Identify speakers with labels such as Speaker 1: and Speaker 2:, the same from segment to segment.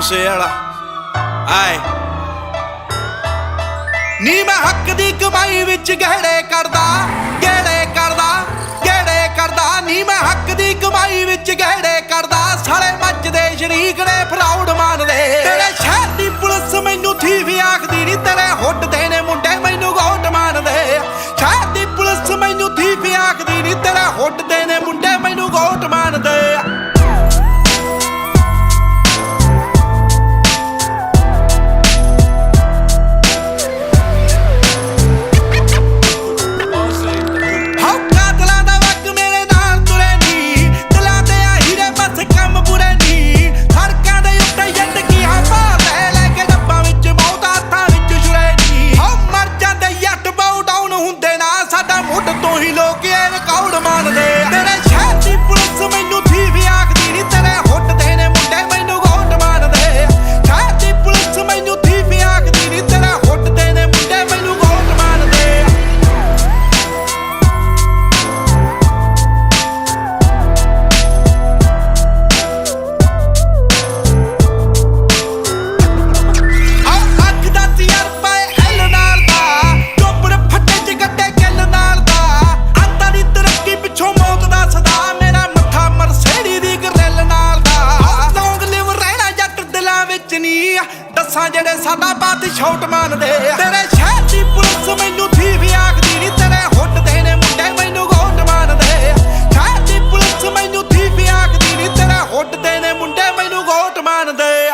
Speaker 1: ਮੂਸੇ ਵਾਲਾ ਆਏ ਨੀ ਮੈਂ ਹੱਕ ਦੀ ਕਮਾਈ ਵਿੱਚ ਗਹਿੜੇ ਕਰਦਾ ਨੀ ਮੈਂ ਹੱਕ ਦੀ ਕਮਾਈ ਵਿੱਚ ਗਹਿੜੇ ਕਰਦਾ ਸਾਲੇ ਮੱਚਦੇ ਸ਼ਰੀਕ ਨੇ ਫਰਾਉਡ ਮੰਨਦੇ ਤੇਰੇ ਸ਼ਹਿਰ ਦੀ ਪੁਲਿਸ ਮੈਨੂੰ ਥੀਵ ਆਖਦੀ ਨੀ ਤੇਰੇ ਹੁੱਟਦੇ ਨੇ ਮੁੰਡੇ ਮੈਨੂੰ ਗੋਟ ਮੰਨਦੇ ਸ਼ਹਿਰ ਦੀ ਪੁਲਿਸ ਮੈਨੂੰ ਥੀਵ ਆਖਦੀ ਨੀ ਤੇਰੇ ਹੁੱਟਦੇ ਨੇ ਮੁੰਡੇ ਮੈਨੂੰ ਗੋਟ ਮੰਨਦੇ ਜਿਹੜੇ ਸਾਡਾ ਬਾਤ ਛੋਟ ਮੰਨਦੇ ਤੇਰੇ ਸ਼ਹਿਰ ਦੀ ਪੁਲਿਸ ਮੈਨੂੰ ਥੀਵ ਆਖਦੀ ਨੀ ਤੇਰੇ ਹੁੱਟਦੇ ਨੇ ਮੁੰਡੇ ਮੈਨੂੰ ਗੋਟ ਮੰਨਦੇ ਸ਼ਹਿਰ ਦੀ ਪੁਲਿਸ ਮੈਨੂੰ ਥੀਵ ਆਖਦੀ ਨੀ ਤੇਰੇ ਹੁੱਟਦੇ ਨੇ ਮੁੰਡੇ ਮੈਨੂੰ ਗੋਟ ਮੰਨਦੇ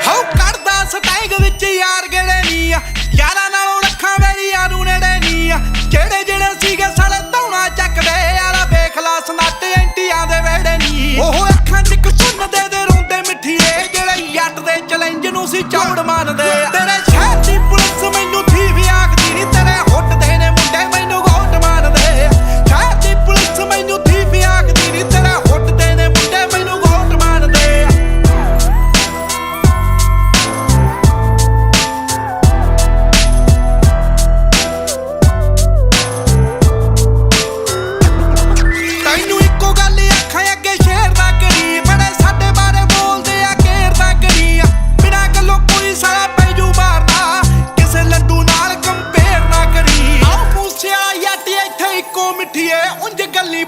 Speaker 1: ਹਾਉ ਕਰਦਾ ਸਟੈਂਗ ਵਿੱਚ ਯਾਰ ਗੇੜੇ ਨੀ ਯਾਰਾਂ ਨਾਲੋਂ ਰੱਖਾਂ ਵੇਲੀਆਂ ਨੂੰ ਨੇੜੇ ਜਿਹੜੇ ਜਿਹੜੇ ਸੀਗੇ ਸਾਲੇ ਧੌਣਾ ਚੱਕਦੇ ਯਾਰਾ ਵੇਖ ਲਾ ਸਨੱਟ ਐਂਟੀਆਂ ਦੇ ਵੇੜੇ ਨੀ ਉਹ ਅੱਖਾਂ 'ਚ ਸੁਣਦੇ ਦੇ ਰੋਂਦੇ ਮਿੱਠੀਏ ਜਿਹੜੇ ਜੱਟ ਦੇ ਚੈਲੰਜ ਨੂੰ ਸੀ ਚੌੜ ਮੰਨਦੇ ਤੇਰੇ ਸ਼ਹਿਰ ਦੀ ਪੁਲਿਸ ਮੈਨੂੰ ਥੀਵ ਆਖਦੀ ਨੀ ਤੇਰੇ ਹੁੱਟਦੇ ਨੇ ਮੁੰਡੇ ਮੈਨੂੰ ਗੋਟ ਮੰਨਦੇ ਸ਼ਹਿਰ ਦੀ ਪੁਲਿਸ ਮੈਨੂੰ ਥੀਵ ਆਖਦੀ ਨੀ ਤੇਰੇ ਹੁੱਟਦੇ ਨੇ ਮੁੰਡੇ ਮੈਨੂੰ ਗੋਟ ਮੰਨਦੇ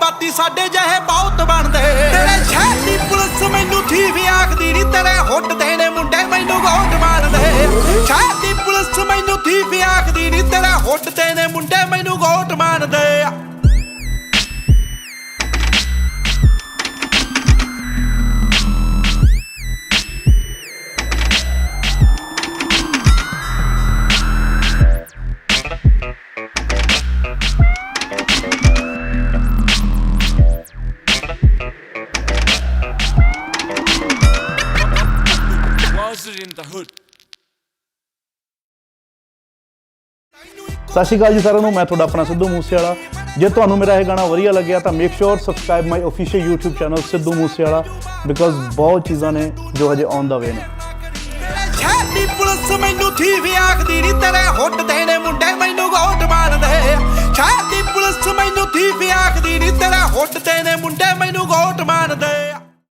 Speaker 1: ਬਾਤੀ ਸਾਡੇ ਜਿਹੇ ਬਹੁਤ ਬਣਦੇ ਤੇਰੇ ਸ਼ਹਿਰ ਦੀ ਪੁਲਿਸ ਮੈਨੂੰ ਥੀਵ ਆਖਦੀ ਨੀ ਤੇਰੇ ਹੁੱਟਦੇ ਨੇ ਮੁੰਡੇ ਮੈਨੂੰ ਗੋਟ ਮੰਨਦੇ ਸ਼ਹਿਰ ਦੀ ਪੁਲਿਸ ਮੈਨੂੰ ਥੀਵ ਆਖਦੀ ਨੀ ਤੇਰੇ ਹੁੱਟਦੇ ਨੇ ਮੁੰਡੇ ਮੈਨੂੰ ਗੋਟ ਮੰਨਦੇ
Speaker 2: ਸਤਿ ਸ਼੍ਰੀ ਅਕਾਲ ਜੀ ਸਾਰਿਆਂ ਨੂੰ। ਮੈਂ ਤੁਹਾਡਾ ਆਪਣਾ ਸਿੱਧੂ ਮੂਸੇਵਾਲਾ। ਜੇ ਤੁਹਾਨੂੰ ਮੇਰਾ ਇਹ ਗਾਣਾ ਵਧੀਆ ਲੱਗਿਆ ਤਾਂ make sure subscribe my official YouTube channel Sidhu Moosewala because ਬਹੁਤ ਚੀਜ਼ਾਂ ਨੇ ਜੋ ਹਜੇ ਔਨ ਦਾ ਵੇ ਨੇ।
Speaker 1: ਸ਼ਹਿਰ ਦੀ ਪੁਲਿਸ ਮੈਨੂੰ ਥੀਵ ਆਖਦੀ ਨੀ ਤੇਰੇ ਹੁੱਟਦੇ ਨੇ ਮੁੰਡੇ ਮੈਨੂੰ ਗੋਟ ਮੰਨਦੇ ਸ਼ਹਿਰ ਦੀ ਪੁਲਿਸ ਮੈਨੂੰ ਥੀਵ ਆਖਦੀ ਨੀ ਤੇਰੇ ਹੁੱਟਦੇ ਨੇ ਮੁੰਡੇ ਮੈਨੂੰ ਗੋਟ ਮੰਨਦੇ